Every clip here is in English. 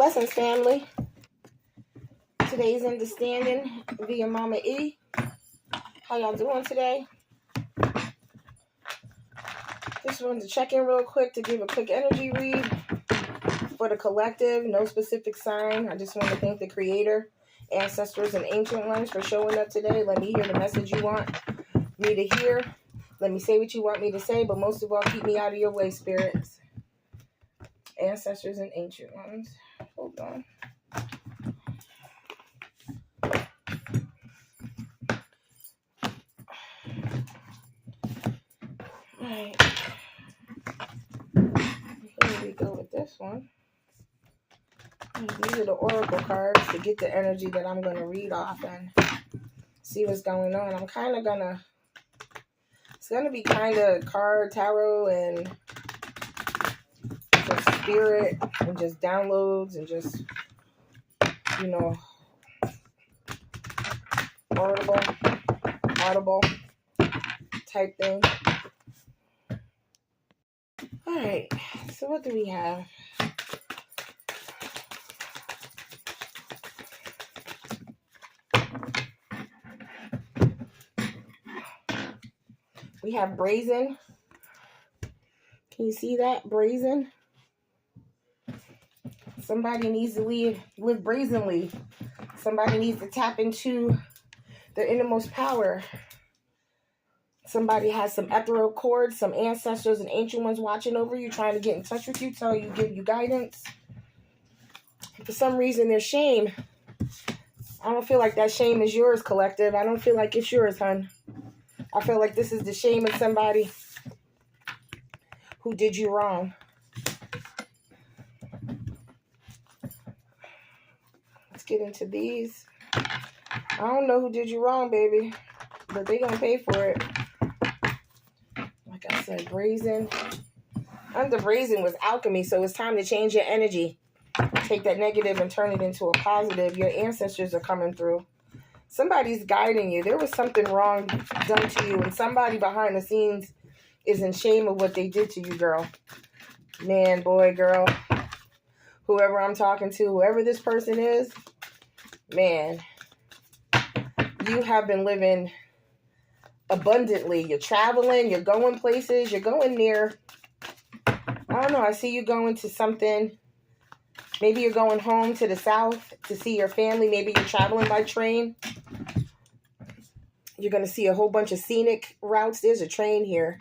Blessings, family. Today's understanding via Mama E. How y'all doing today? Just wanted to check in real quick to give a quick energy read for the collective. No specific sign. I just want to thank the Creator, ancestors, and ancient ones for showing up today. Let me hear the message you want me to hear. Let me say what you want me to say, but most of all, keep me out of your way, spirits. Ancestors and ancient ones. Hold on. Alright. Here we go with this one. These are the oracle cards to get the energy that I'm going to read off and see what's going on. I'm kind of going to, it's going to be kind of card, tarot, and just spirit, and just downloads, and just, you know, audible type thing. Alright, so what do we have? We have brazen. Can you see that? Brazen. Somebody needs to live brazenly. Somebody needs to tap into their innermost power. Somebody has some ethereal cords, some ancestors and ancient ones watching over you, trying to get in touch with you, tell you, give you guidance. For some reason, there's shame. I don't feel like that shame is yours, collective. I don't feel like it's yours, hon. I feel like this is the shame of somebody who did you wrong. Let's get into these. I don't know who did you wrong, baby, but they gonna pay for it. Like I said, brazen. Under brazen was alchemy, so it's time to change your energy. Take that negative and turn it into a positive. Your ancestors are coming through. Somebody's guiding you. There was something wrong done to you, and somebody behind the scenes is in shame of what they did to you, girl. Man, boy, girl. Whoever I'm talking to, whoever this person is, man, you have been living abundantly. You're traveling, you're going places, you're going near. I don't know, I see you going to something. Maybe you're going home to the south to see your family. Maybe you're traveling by train. You're going to see a whole bunch of scenic routes. There's a train here.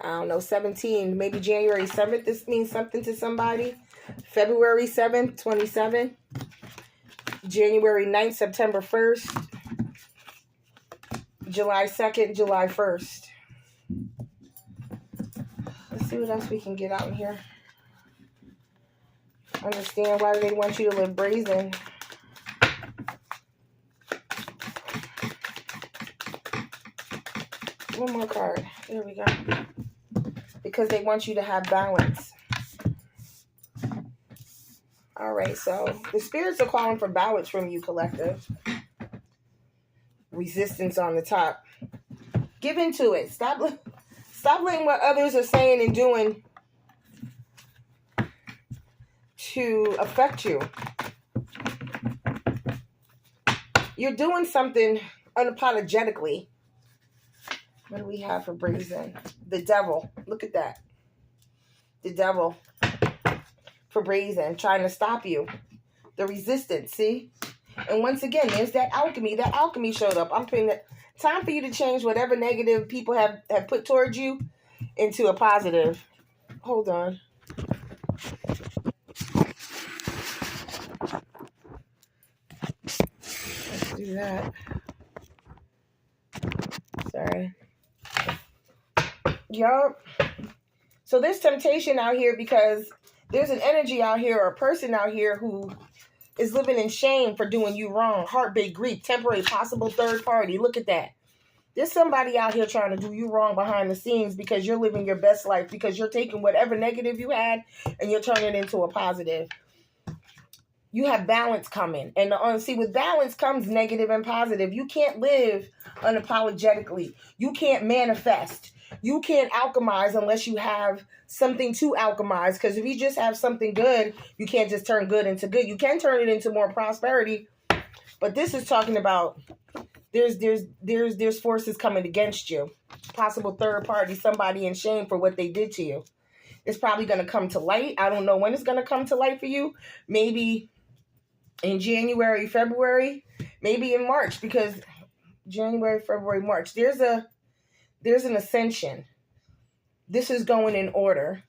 I don't know, 17. Maybe January 7th. This means something to somebody. February 7th, 27. January 9th, September 1st. July 2nd, July 1st. Let's see what else we can get out in here. Understand why they want you to live brazen. One more card. There we go. Because they want you to have balance. All right, so the spirits are calling for balance from you, collective. Resistance on the top. Give into it. Stop letting what others are saying and doing to affect you. You're doing something unapologetically. What do we have for brazen? The devil. Look at that. The devil for brazen, trying to stop you. The resistance, see? And once again, there's that alchemy. That alchemy showed up. I'm putting it. Time for you to change whatever negative people have put towards you into a positive. Hold on. Let's do that. Sorry. Yup. So there's temptation out here because there's an energy out here or a person out here who is living in shame for doing you wrong. Heartbreak, grief, temporary, possible third party. Look at that. There's somebody out here trying to do you wrong behind the scenes because you're living your best life, because you're taking whatever negative you had and you're turning it into a positive. You have balance coming. And see, with balance comes negative and positive. You can't live unapologetically. You can't manifest. You can't alchemize unless you have something to alchemize. Because if you just have something good, you can't just turn good into good. You can turn it into more prosperity. But this is talking about there's forces coming against you. Possible third party, somebody in shame for what they did to you. It's probably going to come to light. I don't know when it's going to come to light for you. Maybe in January, February, maybe in March, because January, February, March, there's an ascension. This is going in order.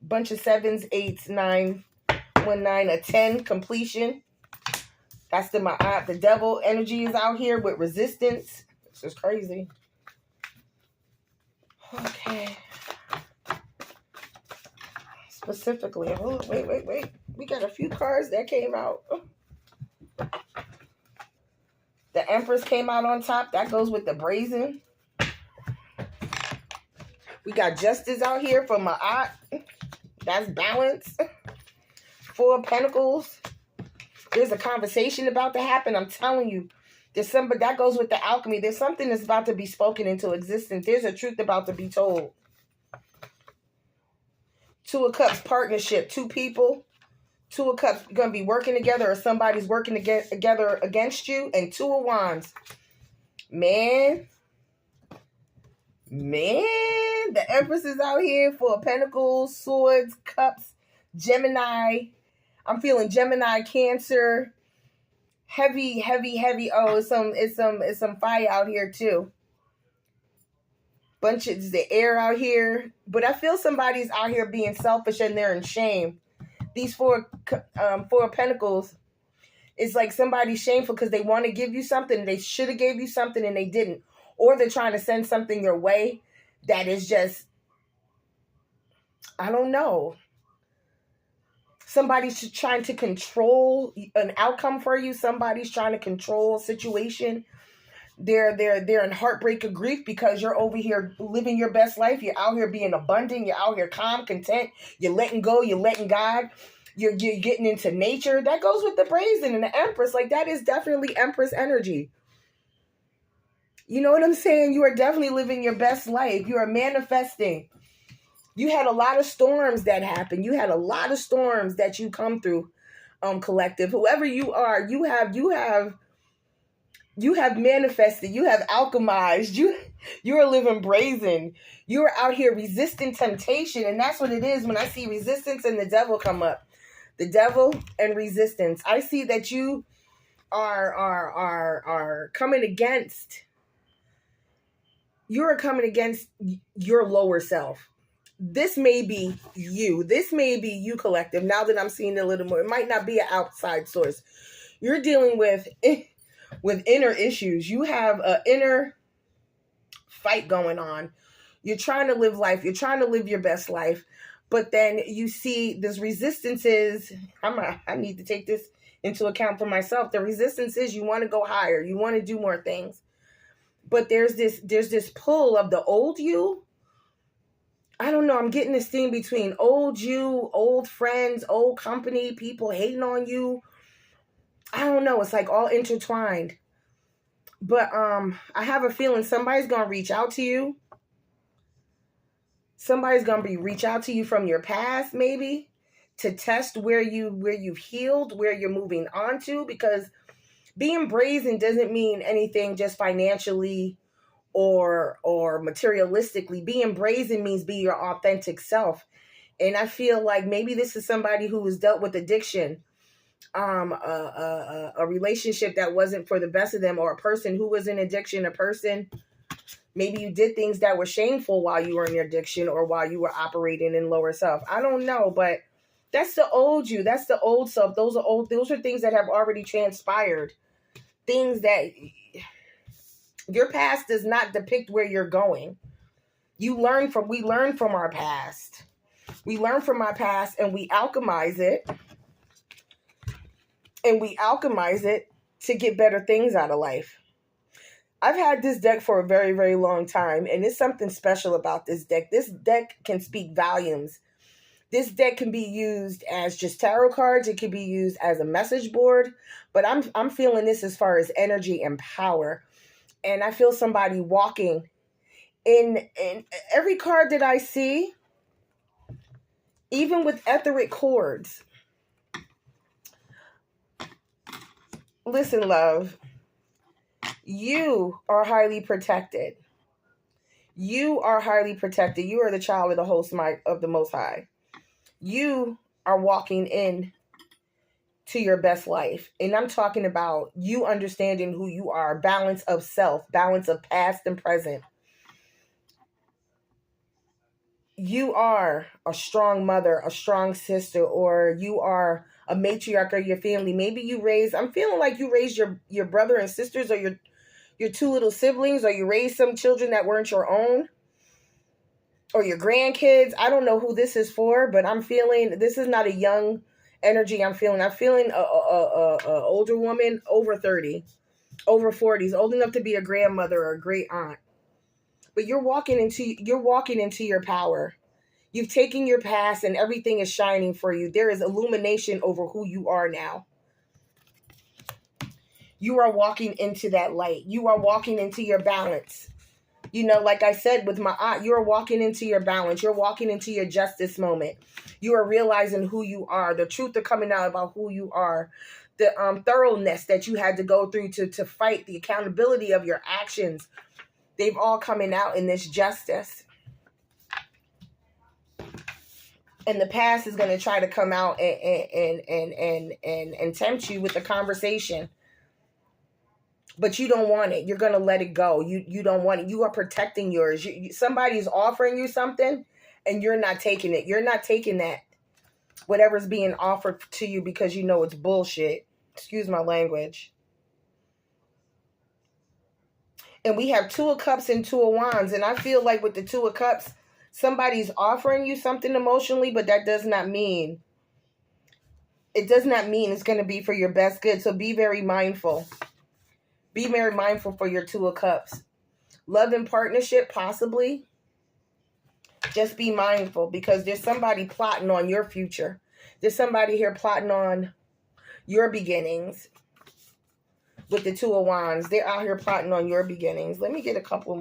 Bunch of 7s, 8s, 9, 1, 9, a 10 completion. That's the devil energy is out here with resistance. This is crazy. Okay. Specifically, oh, wait. We got a few cards that came out. The Empress came out on top. That goes with the brazen. We got Justice out here for my aunt. That's balance. 4 of Pentacles. There's a conversation about to happen. I'm telling you. There's somebody that goes with the alchemy. There's something that's about to be spoken into existence. There's a truth about to be told. 2 of Cups partnership. 2 people. 2 of Cups going to be working together, or somebody's working together against you. And 2 of Wands. Man, the Empress is out here for Pentacles, Swords, Cups, Gemini. I'm feeling Gemini, Cancer. Heavy. Oh, it's some fire out here too. Bunches of air out here. But I feel somebody's out here being selfish and they're in shame. These 4 of Pentacles, it's like somebody's shameful because they want to give you something. They should have gave you something and they didn't. Or they're trying to send something your way that is just, I don't know. Somebody's trying to control an outcome for you. Somebody's trying to control a situation. They're in heartbreak or grief because you're over here living your best life. You're out here being abundant. You're out here calm, content. You're letting go. You're letting God. You're getting into nature. That goes with the brazen and the Empress. Like, that is definitely Empress energy. You know what I'm saying? You are definitely living your best life. You are manifesting. You had a lot of storms that happened. You had a lot of storms that you come through, collective. Whoever you are, you have manifested. You have alchemized. You are living brazen. You are out here resisting temptation. And that's what it is when I see resistance and the devil come up. The devil and resistance. I see that you are coming against. You're coming against your lower self. This may be you. This may be you, collective. Now that I'm seeing it a little more, it might not be an outside source. You're dealing with inner issues. You have an inner fight going on. You're trying to live life. You're trying to live your best life. But then you see this resistance is, I need to take this into account for myself. The resistance is you want to go higher. You want to do more things. But there's this pull of the old you. I don't know. I'm getting this thing between old you, old friends, old company, people hating on you. I don't know. It's like all intertwined. But I have a feeling somebody's going to reach out to you. Somebody's going to reach out to you from your past, maybe, to test where you've healed, where you're moving on to, because being brazen doesn't mean anything just financially or materialistically. Being brazen means be your authentic self. And I feel like maybe this is somebody who has dealt with addiction, a relationship that wasn't for the best of them, or a person who was in addiction, a person, maybe you did things that were shameful while you were in your addiction or while you were operating in lower self. I don't know, but that's the old you. That's the old self. Those are things that have already transpired. Things that your past does not depict where you're going. We learn from our past. We learn from our past and we alchemize it. And we alchemize it to get better things out of life. I've had this deck for a very, very long time, and there's something special about this deck. This deck can speak volumes. This deck can be used as just tarot cards. It can be used as a message board, but I'm feeling this as far as energy and power. And I feel somebody walking In every card that I see, even with etheric cords, listen, love, you are highly protected. You are highly protected. You are the child of the host of the Most High. You are walking in to your best life. And I'm talking about you understanding who you are, balance of self, balance of past and present. You are a strong mother, a strong sister, or you are a matriarch of your family. Maybe I'm feeling like you raised your brother and sisters, or your two little siblings, or you raised some children that weren't your own, or your grandkids. I don't know who this is for, but I'm feeling this is not a young energy. I'm feeling a older woman, over 30, over 40s, old enough to be a grandmother or a great aunt. But you're walking into your power. You've taken your past and everything is shining for you. There is illumination over who you are now. You are walking into that light. You are walking into your balance. You know, like I said with my aunt, you are walking into your balance. You're walking into your justice moment. You are realizing who you are. The truth are coming out about who you are. The thoroughness that you had to go through to fight, the accountability of your actions. They've all coming out in this justice. And the past is going to try to come out and tempt you with the conversation. But you don't want it. You're going to let it go. You don't want it. You are protecting yours. Somebody's offering you something and you're not taking it. You're not taking that. Whatever's being offered to you because you know it's bullshit. Excuse my language. And we have Two of Cups and Two of Wands. And I feel like with the Two of Cups, somebody's offering you something emotionally, but that does not mean it's going to be for your best good. So be very mindful. Be very mindful for your Two of Cups. Love and partnership, possibly. Just be mindful because there's somebody plotting on your future. There's somebody here plotting on your beginnings. With the Two of Wands, they're out here plotting on your beginnings. Let me get a couple